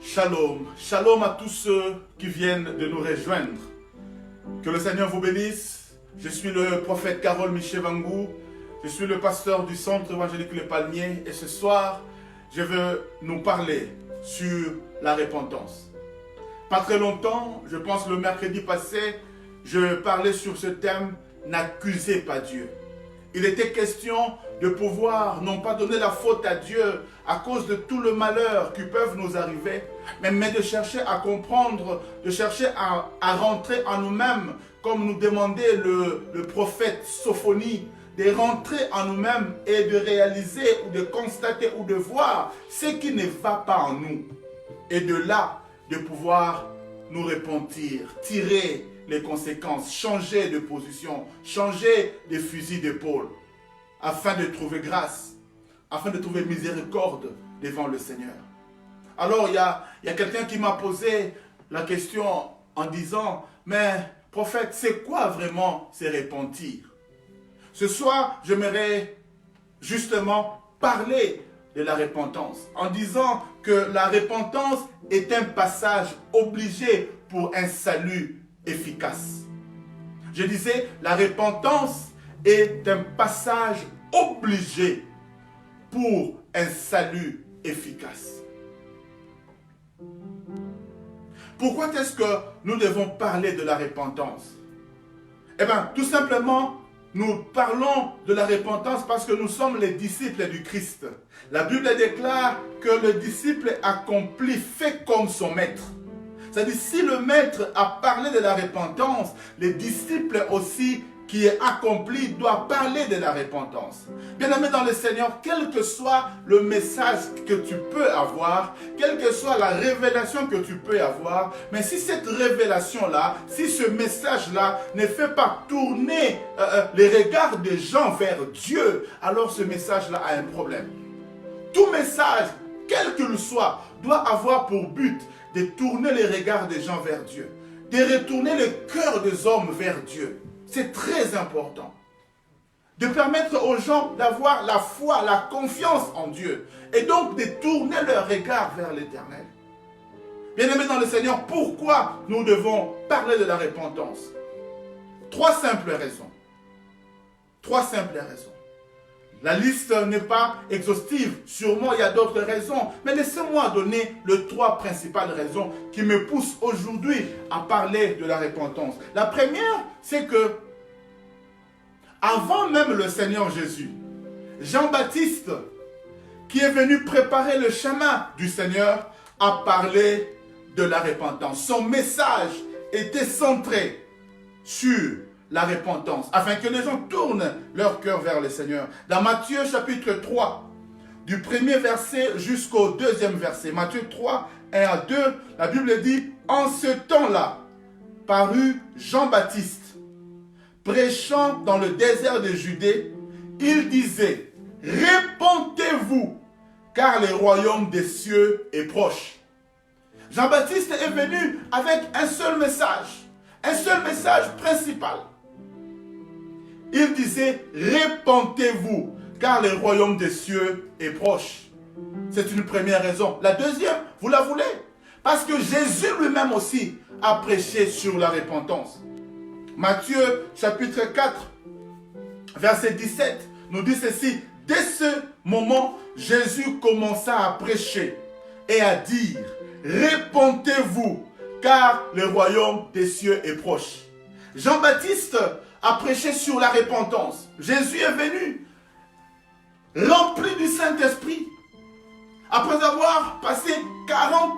Shalom, shalom à tous ceux qui viennent de nous rejoindre. Que le Seigneur vous bénisse. Je suis le prophète Carole Michevangou. Je suis le pasteur du centre évangélique Le Palmier. Et ce soir, je veux nous parler sur la repentance. Pas très longtemps, je pense le mercredi passé, je parlais sur ce thème « N'accusez pas Dieu ». Il était question de pouvoir non pas donner la faute à Dieu à cause de tout le malheur qui peuvent nous arriver, mais de chercher à comprendre, de chercher à rentrer en nous-mêmes, comme nous demandait le prophète Sophonie, de rentrer en nous-mêmes et de réaliser ou de constater ou de voir ce qui ne va pas en nous. Et de là, de pouvoir nous repentir, tirer les conséquences, changer de position, changer de fusil d'épaule, afin de trouver grâce, afin de trouver miséricorde devant le Seigneur. Alors, il y a quelqu'un qui m'a posé la question en disant, mais prophète, c'est quoi vraiment se repentir? Ce soir, j'aimerais justement parler de la repentance, en disant que la repentance est un passage obligé pour un salut efficace. Je disais, la repentance est un passage obligé pour un salut efficace. Pourquoi est-ce que nous devons parler de la repentance? Eh bien, tout simplement, nous parlons de la repentance parce que nous sommes les disciples du Christ. La Bible déclare que le disciple accompli fait comme son maître. C'est-à-dire, si le maître a parlé de la repentance, les disciples aussi qui est accompli doivent parler de la repentance. Bien-aimé dans le Seigneur, quel que soit le message que tu peux avoir, quelle que soit la révélation que tu peux avoir, mais si cette révélation-là, si ce message-là ne fait pas tourner les regards des gens vers Dieu, alors ce message-là a un problème. Tout message, quel qu'il soit, doit avoir pour but de tourner les regards des gens vers Dieu, de retourner le cœur des hommes vers Dieu. C'est très important. De permettre aux gens d'avoir la foi, la confiance en Dieu, et donc de tourner leur regard vers l'Éternel. Bien-aimés dans le Seigneur, pourquoi nous devons parler de la repentance? Trois simples raisons. Trois simples raisons. La liste n'est pas exhaustive, sûrement il y a d'autres raisons, mais laissez-moi donner les trois principales raisons qui me poussent aujourd'hui à parler de la repentance. La première, c'est que avant même le Seigneur Jésus, Jean-Baptiste, qui est venu préparer le chemin du Seigneur, a parlé de la repentance. Son message était centré sur la repentance, afin que les gens tournent leur cœur vers le Seigneur. Dans Matthieu chapitre 3, du premier verset jusqu'au deuxième verset, Matthieu 3, 1 à 2, la Bible dit, « En ce temps-là, parut Jean-Baptiste, prêchant dans le désert de Judée, il disait, « Repentez-vous, car le royaume des cieux est proche. » Jean-Baptiste est venu avec un seul message principal. Il disait, repentez-vous, car le royaume des cieux est proche. C'est une première raison. La deuxième, vous la voulez? Parce que Jésus lui-même aussi a prêché sur la repentance. Matthieu chapitre 4, verset 17, nous dit ceci. Dès ce moment, Jésus commença à prêcher et à dire, repentez-vous, car le royaume des cieux est proche. Jean-Baptiste a prêché sur la repentance. Jésus est venu, rempli du Saint-Esprit. Après avoir passé 40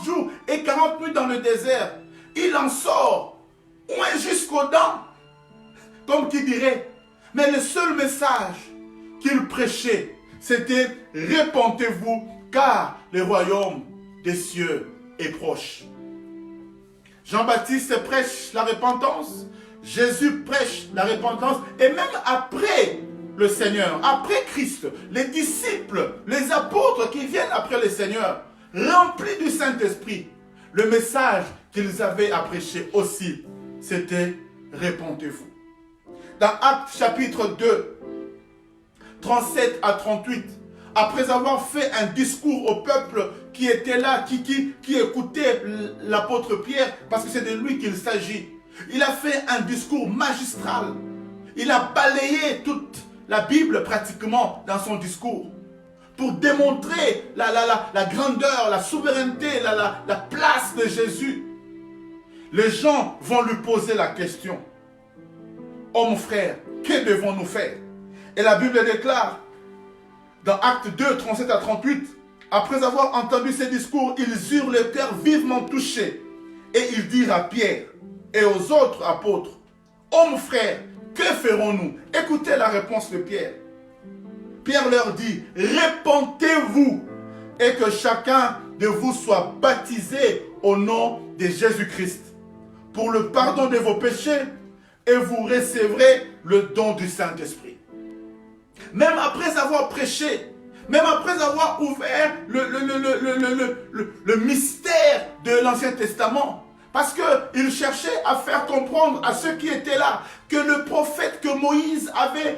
jours et 40 nuits dans le désert, il en sort, ouin jusqu'aux dents, comme qui dirait. Mais le seul message qu'il prêchait, c'était « Repentez-vous, car le royaume des cieux est proche. » Jean-Baptiste prêche la repentance, Jésus prêche la repentance, et même après le Seigneur, après Christ, les disciples, les apôtres qui viennent après le Seigneur, remplis du Saint-Esprit, le message qu'ils avaient à prêcher aussi, c'était « Repentez-vous ». Dans Actes chapitre 2, 37 à 38, après avoir fait un discours au peuple qui était là, qui écoutait l'apôtre Pierre, parce que c'est de lui qu'il s'agit. Il a fait un discours magistral. Il a balayé toute la Bible pratiquement dans son discours pour démontrer la grandeur, la souveraineté, la place de Jésus. Les gens vont lui poser la question. Oh mon frère, que devons-nous faire? Et la Bible déclare dans Actes 2, 37 à 38, après avoir entendu ces discours, ils eurent le cœur vivement touché. Et ils dirent à Pierre et aux autres apôtres, oh mon frère, que ferons-nous? Écoutez la réponse de Pierre. Pierre leur dit, répentez-vous et que chacun de vous soit baptisé au nom de Jésus-Christ pour le pardon de vos péchés et vous recevrez le don du Saint-Esprit. Même après avoir prêché, même après avoir ouvert le mystère de l'Ancien Testament, parce qu'il cherchait à faire comprendre à ceux qui étaient là que le prophète que Moïse avait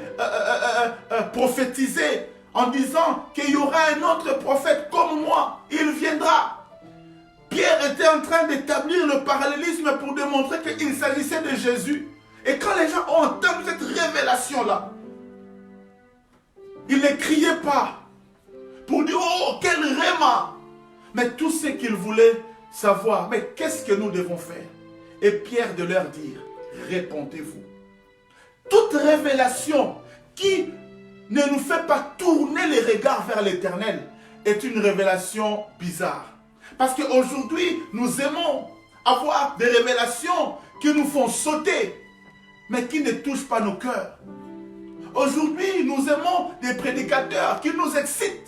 prophétisé en disant qu'il y aura un autre prophète comme moi, il viendra. Pierre était en train d'établir le parallélisme pour démontrer qu'il s'agissait de Jésus. Et quand les gens ont entendu cette révélation-là, ils ne criaient pas pour dire « Oh, quel réma !» Mais tout ce qu'ils voulaient savoir, mais qu'est-ce que nous devons faire? Et Pierre de leur dire « Répondez-vous ». Toute révélation qui ne nous fait pas tourner les regards vers l'Éternel est une révélation bizarre. Parce qu'aujourd'hui, nous aimons avoir des révélations qui nous font sauter, mais qui ne touchent pas nos cœurs. Aujourd'hui, nous aimons des prédicateurs qui nous excitent,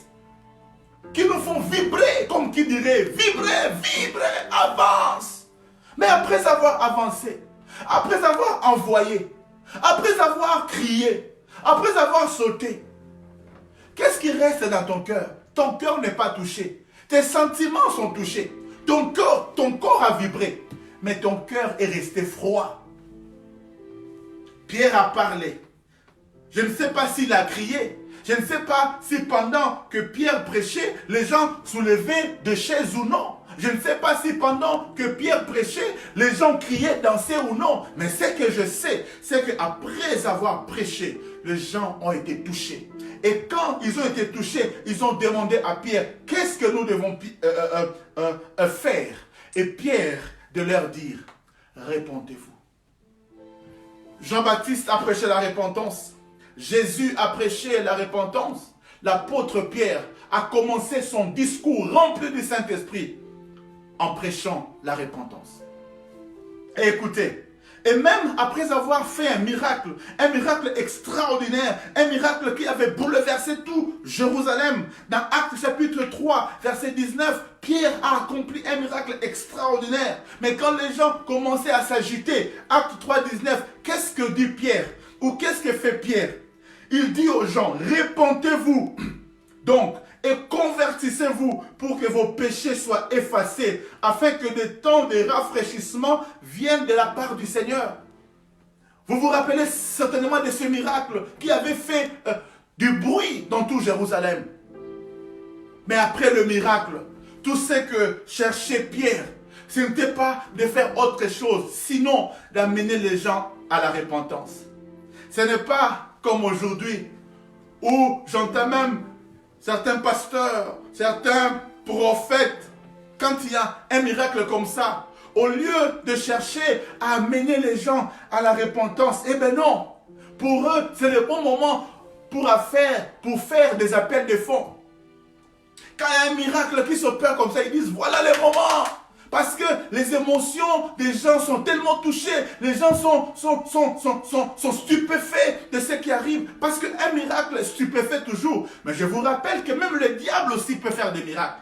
qui nous font vibrer, comme qui dirait, vibrer, vibrer, avance. Mais après avoir avancé, après avoir envoyé, après avoir crié, après avoir sauté, qu'est-ce qui reste dans ton cœur? Ton cœur n'est pas touché. Tes sentiments sont touchés. Ton corps a vibré. Mais ton cœur est resté froid. Pierre a parlé. Je ne sais pas s'il a crié. Je ne sais pas si pendant que Pierre prêchait, les gens soulevaient de chaises ou non. Je ne sais pas si pendant que Pierre prêchait, les gens criaient, dansaient ou non. Mais ce que je sais, c'est qu'après avoir prêché, les gens ont été touchés. Et quand ils ont été touchés, ils ont demandé à Pierre, qu'est-ce que nous devons faire? Et Pierre de leur dire, répondez-vous. Jean-Baptiste a prêché la repentance. Jésus a prêché la repentance. L'apôtre Pierre a commencé son discours rempli du Saint-Esprit en prêchant la repentance. Et écoutez, et même après avoir fait un miracle extraordinaire, un miracle qui avait bouleversé tout Jérusalem, dans Actes chapitre 3, verset 19, Pierre a accompli un miracle extraordinaire. Mais quand les gens commençaient à s'agiter, Actes 3, 19, qu'est-ce que dit Pierre? Ou qu'est-ce que fait Pierre? Il dit aux gens, répentez-vous donc et convertissez-vous pour que vos péchés soient effacés, afin que des temps de rafraîchissement viennent de la part du Seigneur. Vous vous rappelez certainement de ce miracle qui avait fait du bruit dans tout Jérusalem. Mais après le miracle, tout ce que cherchait Pierre, ce n'était pas de faire autre chose, sinon d'amener les gens à la repentance. Ce n'est pas comme aujourd'hui, où j'entends même certains pasteurs, certains prophètes, quand il y a un miracle comme ça, au lieu de chercher à amener les gens à la repentance, eh bien non, pour eux, c'est le bon moment pour faire des appels de fonds. Quand il y a un miracle qui s'opère comme ça, ils disent, voilà le moment. Parce que les émotions des gens sont tellement touchées, les gens sont stupéfaits de ce qui arrive. Parce qu'un miracle stupéfait toujours. Mais je vous rappelle que même le diable aussi peut faire des miracles.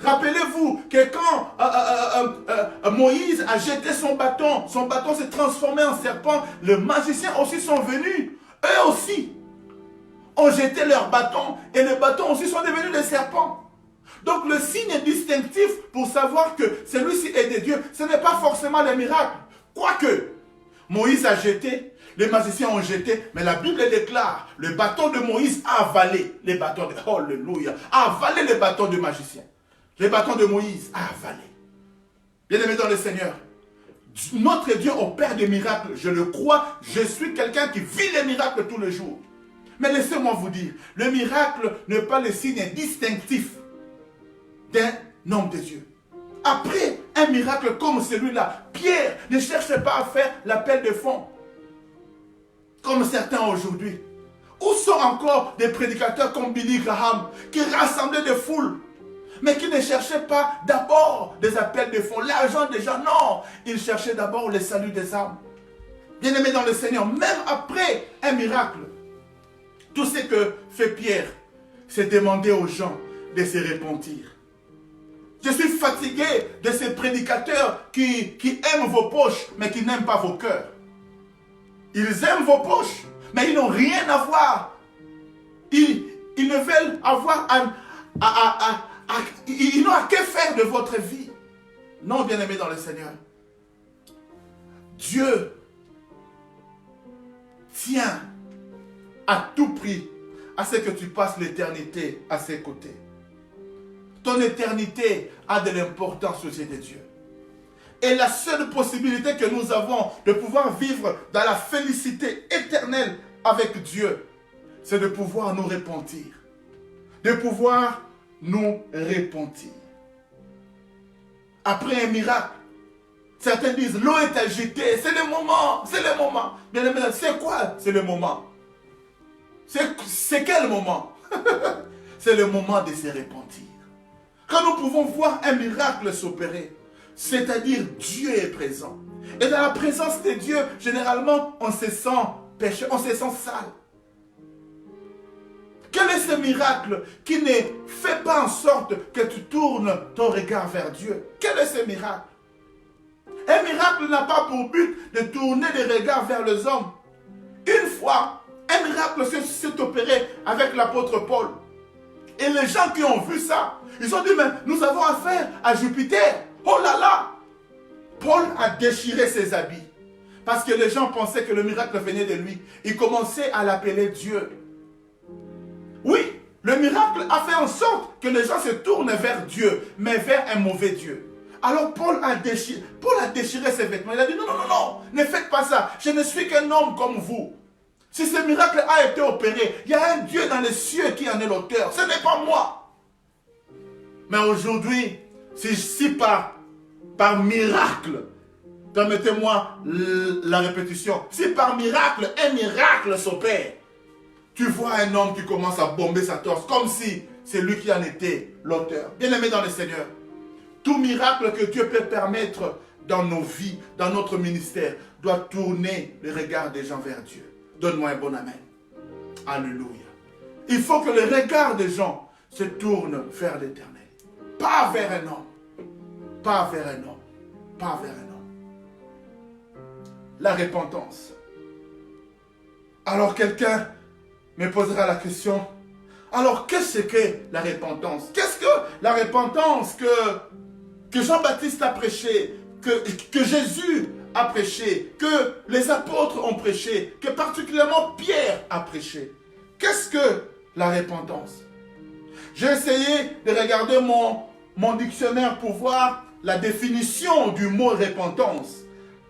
Rappelez-vous que quand Moïse a jeté son bâton s'est transformé en serpent, les magiciens aussi sont venus. Eux aussi ont jeté leur bâton et les bâtons aussi sont devenus des serpents. Donc le signe distinctif pour savoir que celui-ci est de Dieu, ce n'est pas forcément les miracles. Quoique, Moïse a jeté, les magiciens ont jeté, mais la Bible déclare, le bâton de Moïse a avalé les bâtons de, alléluia, a avalé les bâtons du magicien. Les bâtons de Moïse avalés. Bien-aimés dans le Seigneur, notre Dieu opère des miracles, je le crois, je suis quelqu'un qui vit les miracles tous les jours. Mais laissez-moi vous dire, le miracle n'est pas le signe distinctif d'un homme de Dieu. Après un miracle comme celui-là, Pierre ne cherchait pas à faire l'appel de fonds, comme certains aujourd'hui. Où sont encore des prédicateurs comme Billy Graham, qui rassemblaient des foules, mais qui ne cherchaient pas d'abord des appels de fonds, l'argent des gens, non, ils cherchaient d'abord le salut des âmes. Bien-aimés dans le Seigneur, même après un miracle, tout ce que fait Pierre, c'est demander aux gens de se repentir. Je suis fatigué de ces prédicateurs qui aiment vos poches, mais qui n'aiment pas vos cœurs. Ils aiment vos poches, mais ils n'ont rien à voir. Ils ne veulent avoir ils n'ont à que faire de votre vie. Non, bien-aimés dans le Seigneur. Dieu tient à tout prix à ce que tu passes l'éternité à ses côtés. Ton éternité a de l'importance aux yeux de Dieu. Et la seule possibilité que nous avons de pouvoir vivre dans la félicité éternelle avec Dieu, c'est de pouvoir nous repentir. De pouvoir nous repentir. Après un miracle, certains disent, l'eau est agitée, c'est le moment, c'est le moment. Bien aimé, c'est quoi? C'est le moment. C'est quel moment? C'est le moment de se repentir. Quand nous pouvons voir un miracle s'opérer, c'est-à-dire Dieu est présent. Et dans la présence de Dieu, généralement, on se sent pécheur, on se sent sale. Quel est ce miracle qui ne fait pas en sorte que tu tournes ton regard vers Dieu? Quel est ce miracle? Un miracle n'a pas pour but de tourner les regards vers les hommes. Une fois, un miracle s'est opéré avec l'apôtre Paul. Et les gens qui ont vu ça, ils ont dit, mais nous avons affaire à Jupiter. Oh là là! Paul a déchiré ses habits. Parce que les gens pensaient que le miracle venait de lui. Ils commençaient à l'appeler Dieu. Oui, le miracle a fait en sorte que les gens se tournent vers Dieu, mais vers un mauvais Dieu. Alors Paul a déchiré ses vêtements. Il a dit, non, non, non, non, ne faites pas ça. Je ne suis qu'un homme comme vous. Si ce miracle a été opéré, il y a un Dieu dans les cieux qui en est l'auteur. Ce n'est pas moi. Mais aujourd'hui, si par miracle, permettez-moi la répétition, si par miracle, un miracle s'opère, tu vois un homme qui commence à bomber sa torse, comme si c'est lui qui en était l'auteur. Bien-aimé dans le Seigneur, tout miracle que Dieu peut permettre dans nos vies, dans notre ministère, doit tourner le regard des gens vers Dieu. Donne-moi un bon amen. Alléluia. Il faut que le regard des gens se tourne vers l'Éternel. Pas vers un homme. Pas vers un homme. Pas vers un homme. La repentance. Alors quelqu'un me posera la question, alors qu'est-ce que la repentance? Qu'est-ce que la repentance que Jean-Baptiste a prêché, que Jésus a prêché, que les apôtres ont prêché, que particulièrement Pierre a prêché? Qu'est-ce que la repentance? J'ai essayé de regarder mon dictionnaire pour voir la définition du mot repentance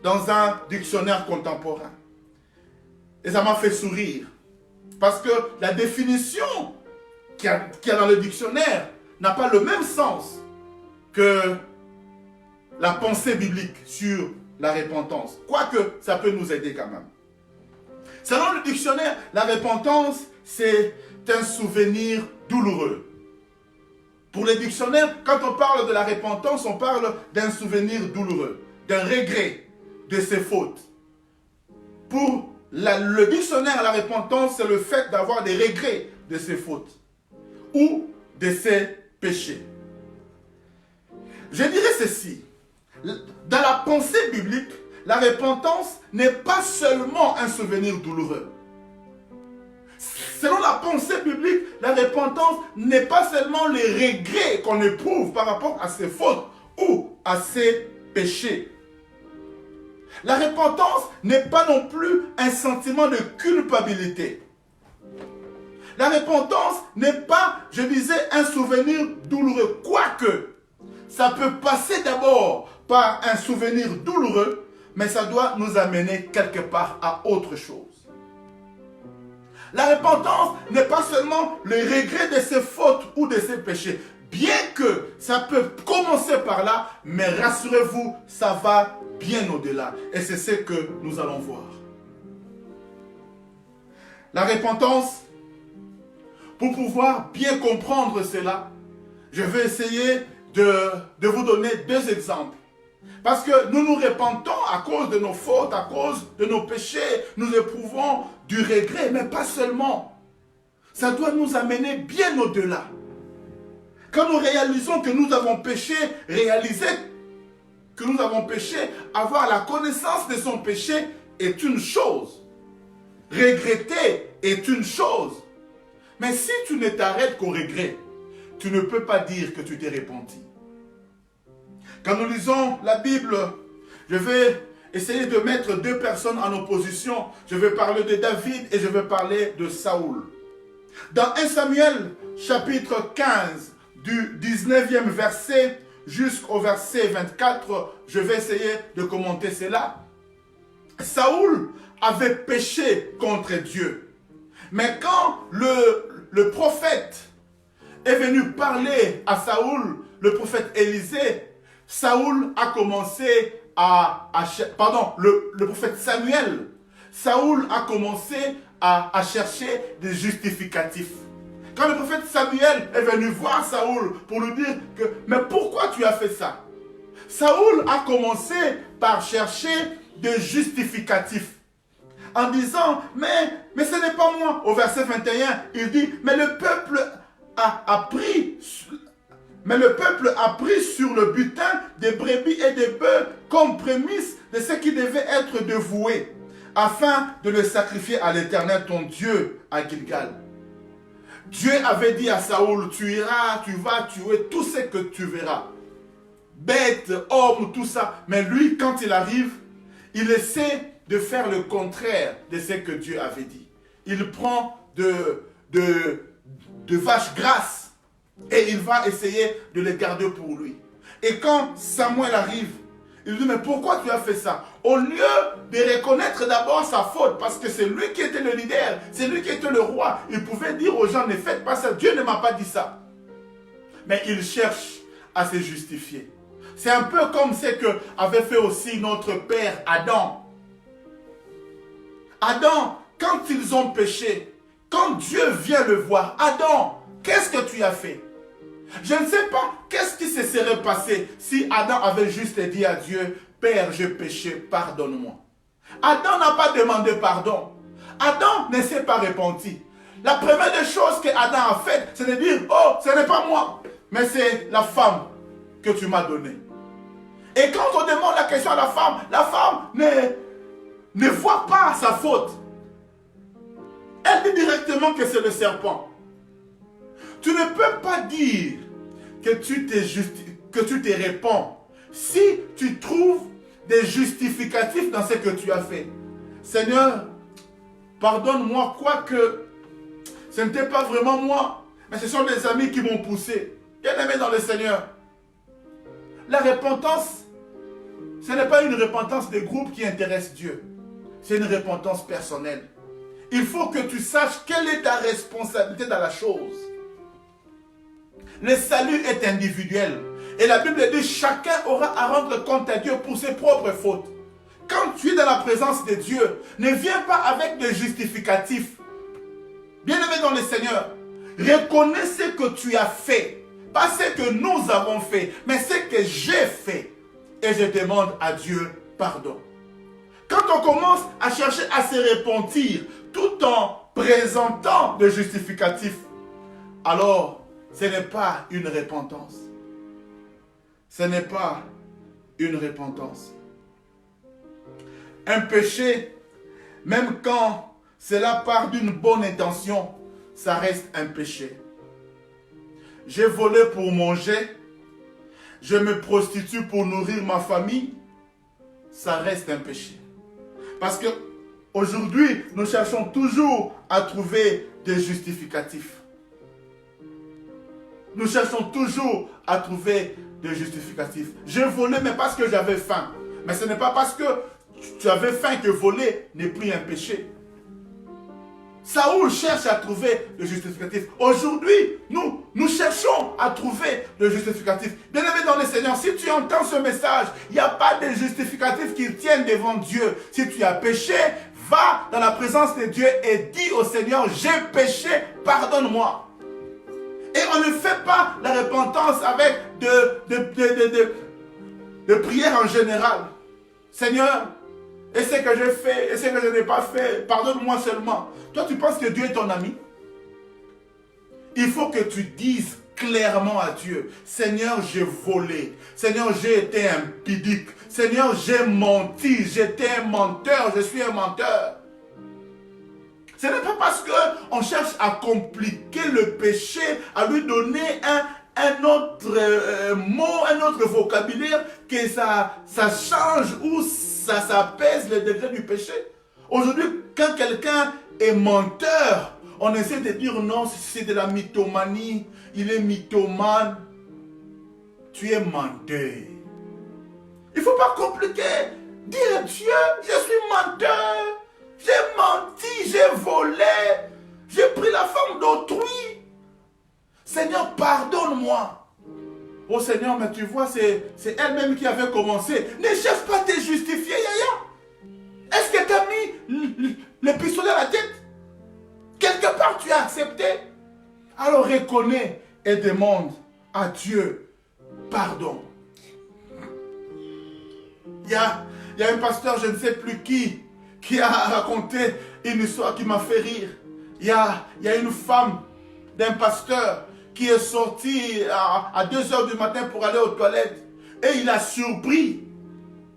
dans un dictionnaire contemporain. Et ça m'a fait sourire. Parce que la définition qu'il y a dans le dictionnaire n'a pas le même sens que la pensée biblique sur la repentance. Quoique, ça peut nous aider quand même. Selon le dictionnaire, la repentance, c'est un souvenir douloureux. Pour les dictionnaires, quand on parle de la repentance, on parle d'un souvenir douloureux, d'un regret de ses fautes. Pour le dictionnaire, la repentance, c'est le fait d'avoir des regrets de ses fautes ou de ses péchés. Je dirais ceci. Dans la pensée biblique, la repentance n'est pas seulement un souvenir douloureux. Selon la pensée biblique, la repentance n'est pas seulement les regrets qu'on éprouve par rapport à ses fautes ou à ses péchés. La repentance n'est pas non plus un sentiment de culpabilité. La repentance n'est pas, je disais, un souvenir douloureux. Quoique, ça peut passer d'abord par un souvenir douloureux, mais ça doit nous amener quelque part à autre chose. La repentance n'est pas seulement le regret de ses fautes ou de ses péchés. Bien que ça peut commencer par là, mais rassurez-vous, ça va bien au-delà. Et c'est ce que nous allons voir. La repentance, pour pouvoir bien comprendre cela, je vais essayer de vous donner deux exemples. Parce que nous nous repentons à cause de nos fautes, à cause de nos péchés. Nous éprouvons du regret, mais pas seulement. Ça doit nous amener bien au-delà. Quand nous réalisons que nous avons péché, réaliser que nous avons péché, avoir la connaissance de son péché est une chose. Regretter est une chose. Mais si tu ne t'arrêtes qu'au regret, tu ne peux pas dire que tu t'es repenti. Quand nous lisons la Bible, je vais essayer de mettre deux personnes en opposition. Je vais parler de David et je vais parler de Saoul. Dans 1 Samuel, chapitre 15, du 19e verset jusqu'au verset 24, je vais essayer de commenter cela. Saoul avait péché contre Dieu. Mais quand le prophète est venu parler à Saoul, le prophète Élisée, Saoul a commencé le prophète Samuel, Saoul a commencé à chercher des justificatifs. Quand le prophète Samuel est venu voir Saoul pour lui dire que « Mais pourquoi tu as fait ça ?» Saoul a commencé par chercher des justificatifs en disant « Mais ce n'est pas moi ». Au verset 21, il dit « Mais le peuple a pris sur le butin des brebis et des bœufs comme prémisse de ce qui devait être dévoué, afin de le sacrifier à l'Éternel ton Dieu à Gilgal. » Dieu avait dit à Saoul, tu iras, tu vas tuer tout ce que tu verras. Bêtes, hommes, tout ça. Mais lui, quand il arrive, il essaie de faire le contraire de ce que Dieu avait dit. Il prend de vaches grasses et il va essayer de les garder pour lui. Et quand Samuel arrive, il dit, mais pourquoi tu as fait ça? Au lieu de reconnaître d'abord sa faute, parce que c'est lui qui était le leader, c'est lui qui était le roi, il pouvait dire aux gens, ne faites pas ça, Dieu ne m'a pas dit ça. Mais il cherche à se justifier. C'est un peu comme ce qu'avait fait aussi notre père Adam. Adam, quand ils ont péché, quand Dieu vient le voir, Adam, qu'est-ce que tu as fait? Je ne sais pas qu'est-ce qui se serait passé si Adam avait juste dit à Dieu, Père, j'ai péché, pardonne-moi. Adam n'a pas demandé pardon. Adam ne s'est pas repenti. La première des choses que Adam a faites, c'est de dire, oh, ce n'est pas moi, mais c'est la femme que tu m'as donnée. Et quand on demande la question à la femme ne voit pas sa faute. Elle dit directement que c'est le serpent. Tu ne peux pas dire que tu te réponds si tu trouves des justificatifs dans ce que tu as fait. Seigneur, pardonne-moi, quoique ce n'était pas vraiment moi, mais ce sont des amis qui m'ont poussé. Bien-aimé dans le Seigneur, la repentance, ce n'est pas une repentance de groupe qui intéresse Dieu. C'est une repentance personnelle. Il faut que tu saches quelle est ta responsabilité dans la chose. Le salut est individuel. Et la Bible dit, chacun aura à rendre compte à Dieu pour ses propres fautes. Quand tu es dans la présence de Dieu, ne viens pas avec des justificatifs. Bien-aimé dans le Seigneur, reconnais ce que tu as fait. Pas ce que nous avons fait, mais ce que j'ai fait. Et je demande à Dieu pardon. Quand on commence à chercher à se repentir, tout en présentant des justificatifs, alors ce n'est pas une repentance. Ce n'est pas une repentance. Un péché, même quand cela part d'une bonne intention, ça reste un péché. J'ai volé pour manger, je me prostitue pour nourrir ma famille, ça reste un péché. Parce que aujourd'hui, nous cherchons toujours à trouver des justificatifs. nous cherchons toujours à trouver des justificatifs. J'ai volé, mais parce que j'avais faim. Mais ce n'est pas parce que tu avais faim que voler n'est plus un péché. Saoul cherche à trouver le justificatif. Aujourd'hui, nous cherchons à trouver le justificatif. Bien-aimé dans le Seigneur, si tu entends ce message, il n'y a pas de justificatif qui tienne devant Dieu. Si tu as péché, va dans la présence de Dieu et dis au Seigneur, j'ai péché, pardonne-moi. Et on ne fait pas la repentance avec de prières en général. Seigneur, et ce que j'ai fait, et ce que je n'ai pas fait, pardonne-moi seulement. Toi, tu penses que Dieu est ton ami? Il faut que tu dises clairement à Dieu, Seigneur, j'ai volé. Seigneur, j'ai été impudique. Seigneur, j'ai menti. J'étais un menteur. Je suis un menteur. Ce n'est pas parce qu'on cherche à compliquer le péché, à lui donner un autre mot, un autre vocabulaire, que ça change ou ça s'apaise le degré du péché. Aujourd'hui, quand quelqu'un est menteur, on essaie de dire non, c'est de la mythomanie, il est mythomane. Tu es menteur. Il ne faut pas compliquer. Dire Dieu, je suis menteur. J'ai menti, j'ai volé, j'ai pris la femme d'autrui. Seigneur, pardonne-moi. Oh Seigneur, mais tu vois, c'est elle-même qui avait commencé. Ne cherche pas à te justifier, Yaya. Est-ce que tu as mis le pistolet à la tête? Quelque part, tu as accepté. Alors reconnais et demande à Dieu pardon. Il y a un pasteur, je ne sais plus qui a raconté une histoire qui m'a fait rire. Il y a une femme d'un pasteur qui est sortie à 2 h du matin pour aller aux toilettes. Et il a surpris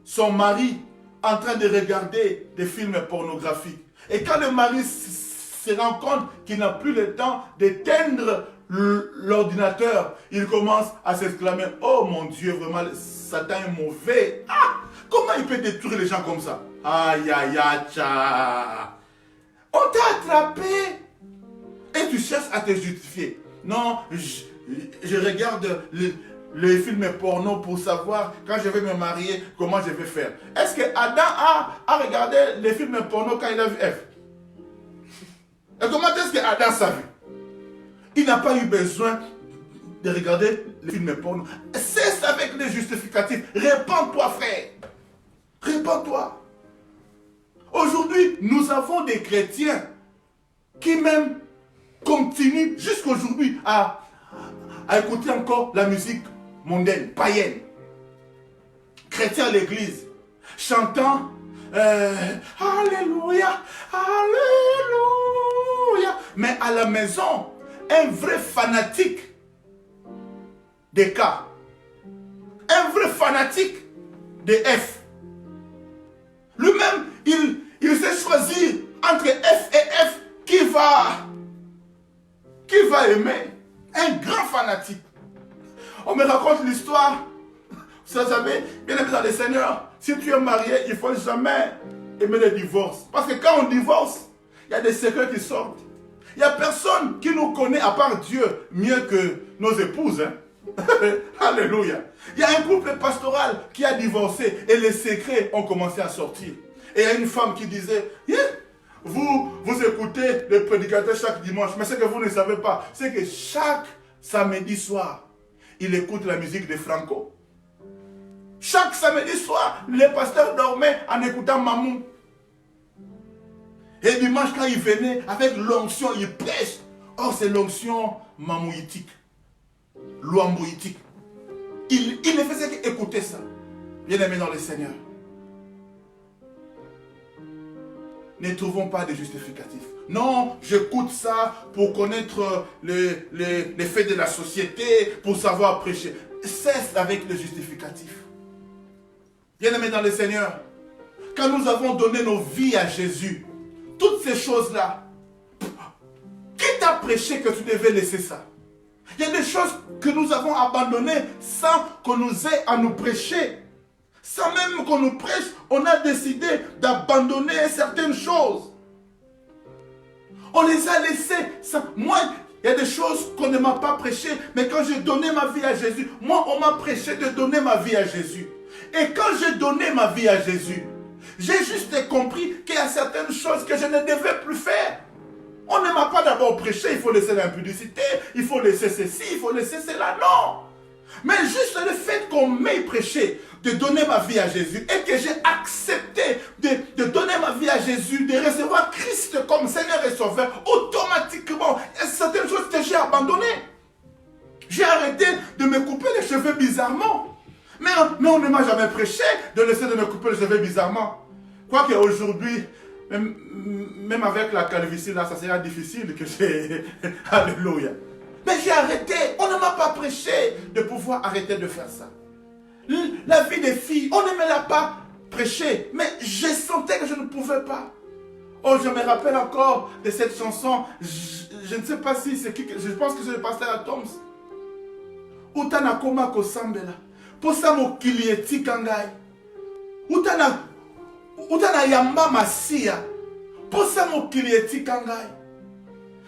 son mari en train de regarder des films pornographiques. Et quand le mari se rend compte qu'il n'a plus le temps d'éteindre l'ordinateur, il commence à s'exclamer, oh mon Dieu, vraiment, Satan est mauvais. Ah, comment il peut détruire les gens comme ça? Aïe, aïe, aïe, tcha. On t'a attrapé. Et tu cherches à te justifier. Non, je regarde les films porno pour savoir quand je vais me marier, comment je vais faire. Est-ce que Adam a regardé les films porno quand il a vu Ève? Et comment est-ce que Adam savait? Il n'a pas eu besoin de regarder les films porno. Cesse avec les justificatifs. Répands-toi, frère. Répands-toi. Aujourd'hui, nous avons des chrétiens qui même continuent jusqu'aujourd'hui à écouter encore la musique mondaine, païenne. Chrétiens à l'église, chantant Alléluia, Alléluia. Mais à la maison, un vrai fanatique des K, un vrai fanatique des F. Lui-même, il sait choisir entre F et F qui va aimer. Un grand fanatique. On me raconte l'histoire. Vous savez, bien aimé dans le Seigneur, si tu es marié, il ne faut jamais aimer le divorce. Parce que quand on divorce, il y a des secrets qui sortent. Il n'y a personne qui nous connaît à part Dieu mieux que nos épouses. Hein? Alléluia. Il y a un couple pastoral qui a divorcé et les secrets ont commencé à sortir. Et il y a une femme qui disait, yeah, vous écoutez le prédicateur chaque dimanche, mais ce que vous ne savez pas, c'est que chaque samedi soir, il écoute la musique de Franco. Chaque samedi soir, les pasteurs dormaient en écoutant Mamou. Et dimanche, quand il venait avec l'onction, il prêche. Or, c'est l'onction mamouitique, louambouitique. Il ne faisait qu'écouter ça. Bien aimé dans le Seigneur. Ne trouvons pas de justificatifs. Non, j'écoute ça pour connaître les faits de la société, pour savoir prêcher. Cesse avec les justificatifs. Bien-aimés dans le Seigneur, quand nous avons donné nos vies à Jésus, toutes ces choses-là, qui t'a prêché que tu devais laisser ça? Il y a des choses que nous avons abandonnées sans qu'on nous ait à nous prêcher. Sans même qu'on nous prêche, on a décidé d'abandonner certaines choses. On les a laissées. Moi, Il y a des choses qu'on ne m'a pas prêchées, mais quand j'ai donné ma vie à Jésus, moi, on m'a prêché de donner ma vie à Jésus. Et quand j'ai donné ma vie à Jésus, j'ai juste compris qu'il y a certaines choses que je ne devais plus faire. On ne m'a pas d'abord prêché, il faut laisser l'impudicité, il faut laisser ceci, il faut laisser cela. Non! Mais juste le fait qu'on m'ait prêché de donner ma vie à Jésus et que j'ai accepté de donner ma vie à Jésus, de recevoir Christ comme Seigneur et Sauveur, automatiquement, il y a certaines choses que j'ai abandonnées. J'ai arrêté de me couper les cheveux bizarrement. Mais on ne m'a jamais prêché de laisser de me couper les cheveux bizarrement. Quoique aujourd'hui, même avec la calvitie, là, ça sera difficile que j'ai... Alléluia. Mais j'ai arrêté. On ne m'a pas prêché de pouvoir arrêter de faire ça. La vie des filles, on ne me l'a pas prêché. Mais je sentais que je ne pouvais pas. Oh, je me rappelle encore de cette chanson. Je ne sais pas si c'est qui... Je pense que c'est le pasteur Toms. Utana koma kosambela. Posa mokili etika ngai. Utana yamba masia. Posa mokili etika ngai.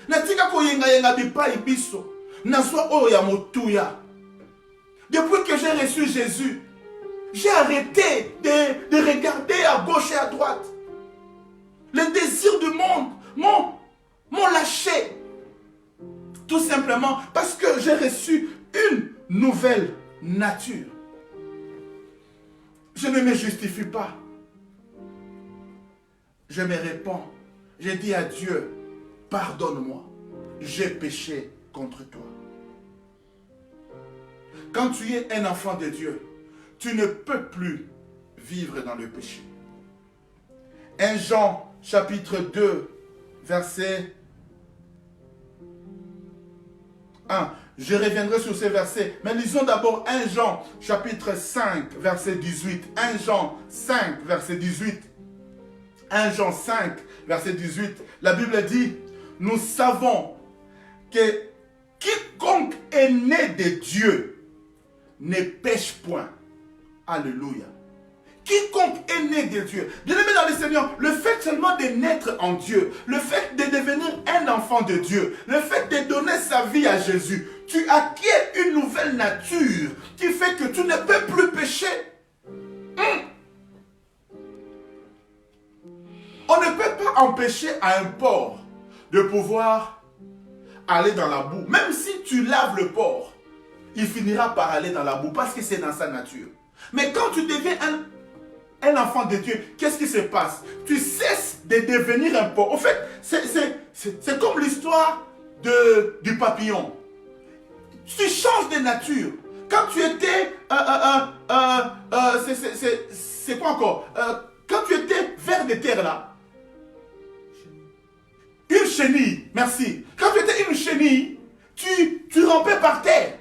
Natika koyenga bipai biso. Naswa oya motuya. Depuis que j'ai reçu Jésus, j'ai arrêté de regarder à gauche et à droite. Les désirs du monde m'ont lâché. Tout simplement parce que j'ai reçu une nouvelle nature. Je ne me justifie pas. Je me réponds. Je dis à Dieu, pardonne-moi. J'ai péché contre toi. Quand tu es un enfant de Dieu, tu ne peux plus vivre dans le péché. 1 Jean chapitre 2, verset 1. Je reviendrai sur ces versets. Mais lisons d'abord 1 Jean chapitre 5, verset 18. 1 Jean 5, verset 18. 1 Jean 5, verset 18. La Bible dit, nous savons que quiconque est né de Dieu ne pêche point. Alléluia. Quiconque est né de Dieu. Bien-aimé dans le Seigneur, le fait seulement de naître en Dieu, le fait de devenir un enfant de Dieu, le fait de donner sa vie à Jésus, tu acquiers une nouvelle nature qui fait que tu ne peux plus pécher. On ne peut pas empêcher à un porc de pouvoir aller dans la boue. Même si tu laves le porc, il finira par aller dans la boue parce que c'est dans sa nature. Mais quand tu deviens un enfant de Dieu, qu'est-ce qui se passe? Tu cesses de devenir un porc. En fait, c'est comme l'histoire du papillon. Tu changes de nature. Quand tu étais... c'est quoi encore? Quand tu étais vers de terre là, une chenille, merci. Quand tu étais une chenille, tu rampais par terre.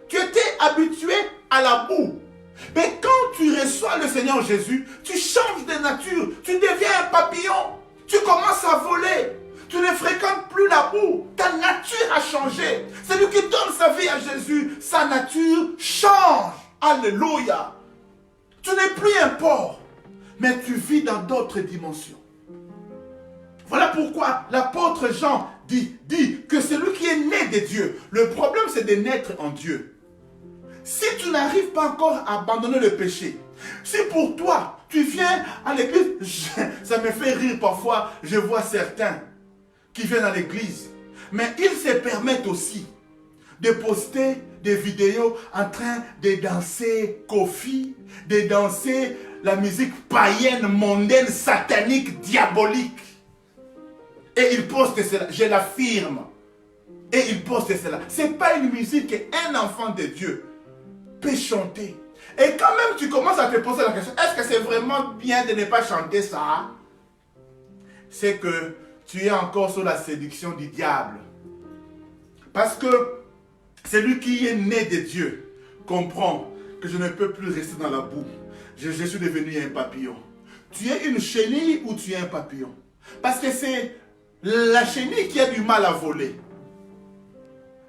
Tu étais habitué à la boue. Mais quand tu reçois le Seigneur Jésus, tu changes de nature. Tu deviens un papillon. Tu commences à voler. Tu ne fréquentes plus la boue. Ta nature a changé. Celui qui donne sa vie à Jésus, sa nature change. Alléluia. Tu n'es plus un porc, mais tu vis dans d'autres dimensions. Voilà pourquoi l'apôtre Jean dit que celui qui est né de Dieu, le problème c'est de naître en Dieu. Si tu n'arrives pas encore à abandonner le péché, si pour toi, tu viens à l'église, ça me fait rire parfois, je vois certains qui viennent à l'église, mais ils se permettent aussi de poster des vidéos en train de danser Kofi, de danser la musique païenne, mondaine, satanique, diabolique. Et ils postent cela, je l'affirme. Et ils postent cela. Ce n'est pas une musique qu'un enfant de Dieu peut chanter. Et quand même tu commences à te poser la question, est-ce que c'est vraiment bien de ne pas chanter ça? C'est que tu es encore sous la séduction du diable. Parce que celui qui est né de Dieu comprend que je ne peux plus rester dans la boue. Je suis devenu un papillon. Tu es une chenille ou tu es un papillon? Parce que c'est la chenille qui a du mal à voler.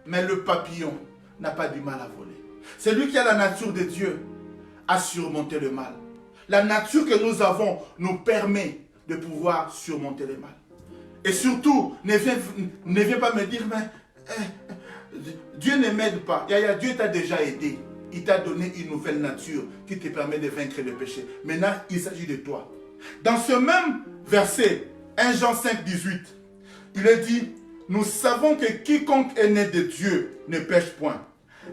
Mais le papillon n'a pas du mal à voler. C'est lui qui a la nature de Dieu à surmonter le mal. La nature que nous avons nous permet de pouvoir surmonter le mal. Et surtout, ne viens pas me dire, mais Dieu ne m'aide pas. Dieu t'a déjà aidé. Il t'a donné une nouvelle nature qui te permet de vaincre le péché. Maintenant, il s'agit de toi. Dans ce même verset, 1 Jean 5, 18, il est dit, nous savons que quiconque est né de Dieu ne pêche point.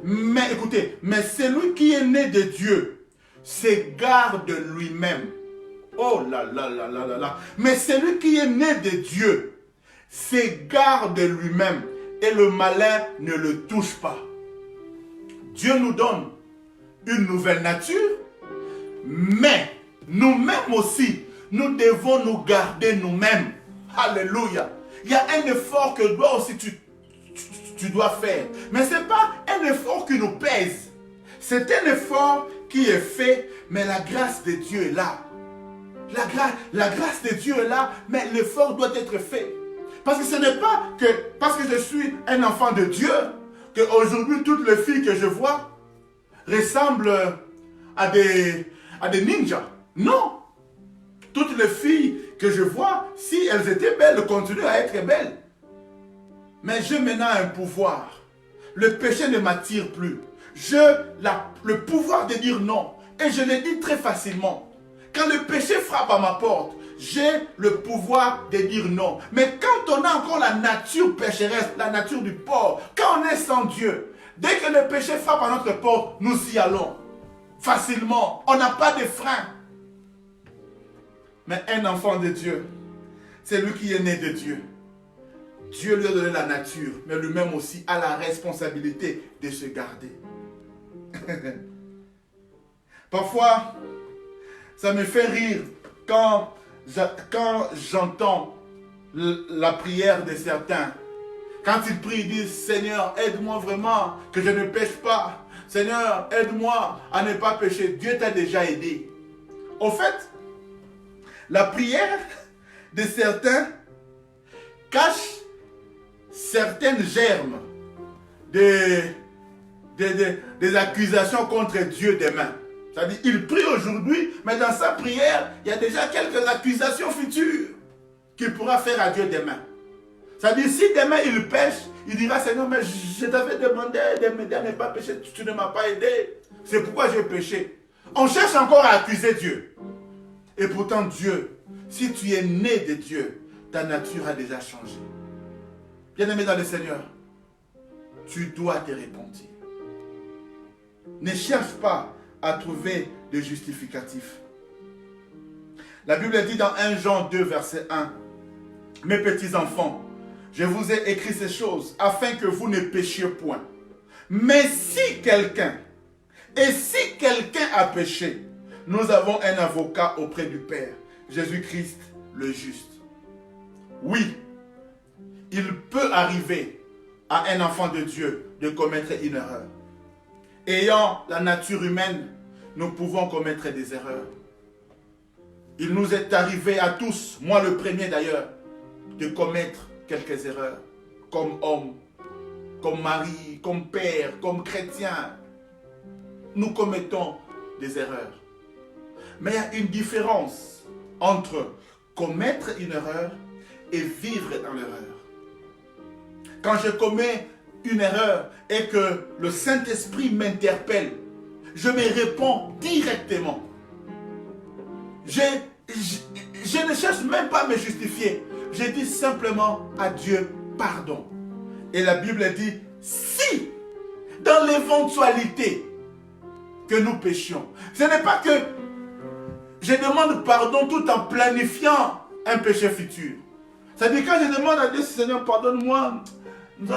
Mais écoutez, mais celui qui est né de Dieu s'égare de lui-même. Oh là là là là là là. Mais celui qui est né de Dieu s'égare de lui-même et le malin ne le touche pas. Dieu nous donne une nouvelle nature, mais nous-mêmes aussi, nous devons nous garder nous-mêmes. Alléluia. Il y a un effort que toi aussi tu dois faire. Mais ce n'est pas un effort qui nous pèse. C'est un effort qui est fait, mais la grâce de Dieu est là. La grâce de Dieu est là, mais l'effort doit être fait. Parce que ce n'est pas que parce que je suis un enfant de Dieu, qu'aujourd'hui toutes les filles que je vois ressemblent à des ninjas. Non. Toutes les filles que je vois, si elles étaient belles, continuent à être belles. Mais j'ai maintenant un pouvoir. Le péché ne m'attire plus. J'ai le pouvoir de dire non. Et je le dis très facilement. Quand le péché frappe à ma porte, j'ai le pouvoir de dire non. Mais quand on a encore la nature pécheresse, la nature du porc, quand on est sans Dieu, dès que le péché frappe à notre porte, nous y allons. Facilement. On n'a pas de frein. Mais un enfant de Dieu, c'est lui qui est né de Dieu. Dieu lui a donné la nature, mais lui-même aussi a la responsabilité de se garder. Parfois, ça me fait rire quand j'entends la prière de certains. Quand ils prient, ils disent, Seigneur, aide-moi vraiment que je ne pêche pas. Seigneur, aide-moi à ne pas pécher. Dieu t'a déjà aidé. Au fait, la prière de certains cache certaines germes des accusations contre Dieu demain. C'est-à-dire, il prie aujourd'hui, mais dans sa prière, il y a déjà quelques accusations futures qu'il pourra faire à Dieu demain. C'est-à-dire, si demain il pêche, il dira, Seigneur, mais je t'avais demandé de m'aider à ne pas pécher, tu ne m'as pas aidé. C'est pourquoi j'ai péché. On cherche encore à accuser Dieu. Et pourtant, Dieu, si tu es né de Dieu, ta nature a déjà changé. Bien-aimé dans le Seigneur, tu dois te repentir. Ne cherche pas à trouver de justificatifs. La Bible dit dans 1 Jean 2, verset 1, « Mes petits enfants, je vous ai écrit ces choses afin que vous ne péchiez point. Mais si quelqu'un a péché, nous avons un avocat auprès du Père, Jésus-Christ le juste. » Oui, il peut arriver à un enfant de Dieu de commettre une erreur. Ayant la nature humaine, nous pouvons commettre des erreurs. Il nous est arrivé à tous, moi le premier d'ailleurs, de commettre quelques erreurs, comme homme, comme mari, comme père, comme chrétien. Nous commettons des erreurs. Mais il y a une différence entre commettre une erreur et vivre dans l'erreur. Quand je commets une erreur et que le Saint-Esprit m'interpelle, je me réponds directement. Je ne cherche même pas à me justifier. Je dis simplement à Dieu pardon. Et la Bible dit, si, dans l'éventualité que nous péchions, ce n'est pas que je demande pardon tout en planifiant un péché futur. C'est-à-dire quand je demande à Dieu, Seigneur, pardonne-moi, le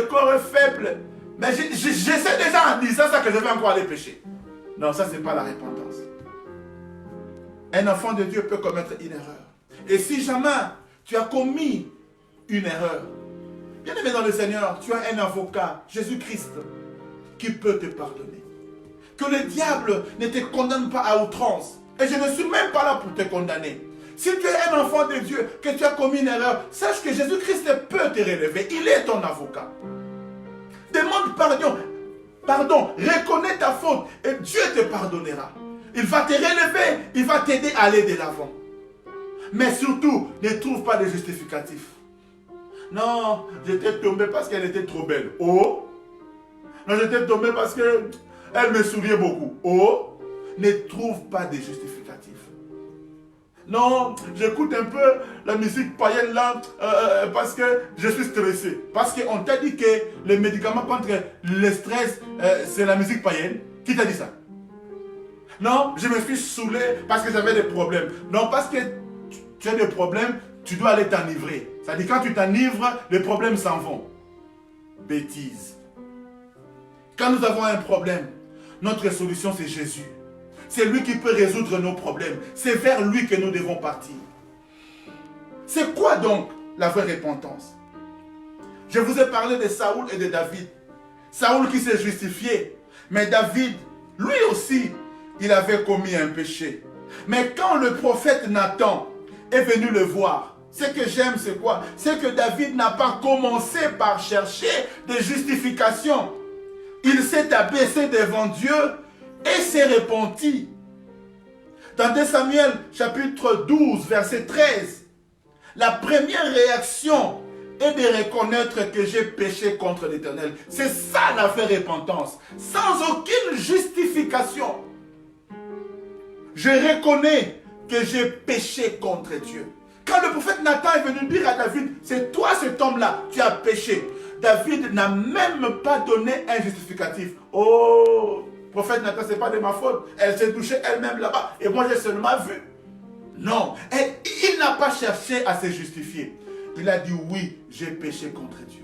corps est faible, mais j'essaie déjà en disant ça que je vais encore aller pécher. Non, ça c'est pas la repentance. Un enfant de Dieu peut commettre une erreur. Et si jamais tu as commis une erreur, bien aimé dans le Seigneur, tu as un avocat, Jésus-Christ, qui peut te pardonner. Que le diable ne te condamne pas à outrance. Et je ne suis même pas là pour te condamner. Si tu es un enfant de Dieu, que tu as commis une erreur, sache que Jésus-Christ peut te relever. Il est ton avocat. Demande pardon, reconnais ta faute et Dieu te pardonnera. Il va te relever, il va t'aider à aller de l'avant. Mais surtout, ne trouve pas de justificatif. Non, j'étais tombé parce qu'elle était trop belle. Oh. Non, j'étais tombé parce qu'elle me souriait beaucoup. Oh. Ne trouve pas de justificatifs. Non, j'écoute un peu la musique païenne là parce que je suis stressé. Parce qu'on t'a dit que les médicaments contre le stress, c'est la musique païenne. Qui t'a dit ça? Non, je me suis saoulé parce que j'avais des problèmes. Non, parce que tu as des problèmes, tu dois aller t'enivrer. C'est-à-dire quand tu t'enivres, les problèmes s'en vont. Bêtise. Quand nous avons un problème, notre solution c'est Jésus. C'est lui qui peut résoudre nos problèmes. C'est vers lui que nous devons partir. C'est quoi donc la vraie repentance? Je vous ai parlé de Saoul et de David. Saoul qui s'est justifié. Mais David, lui aussi, il avait commis un péché. Mais quand le prophète Nathan est venu le voir, ce que j'aime c'est quoi? C'est que David n'a pas commencé par chercher des justifications. Il s'est abaissé devant Dieu et s'est repenti. Dans 2 Samuel chapitre 12 verset 13, la première réaction est de reconnaître que j'ai péché contre l'Éternel. C'est ça la vraie repentance, sans aucune justification. Je reconnais que j'ai péché contre Dieu. Quand le prophète Nathan est venu dire à David, c'est toi cet homme-là, tu as péché. David n'a même pas donné un justificatif. Oh, prophète Nathan, ce n'est pas de ma faute. Elle s'est touchée elle-même là-bas et moi j'ai seulement vu. Non, et il n'a pas cherché à se justifier. Il a dit oui, j'ai péché contre Dieu.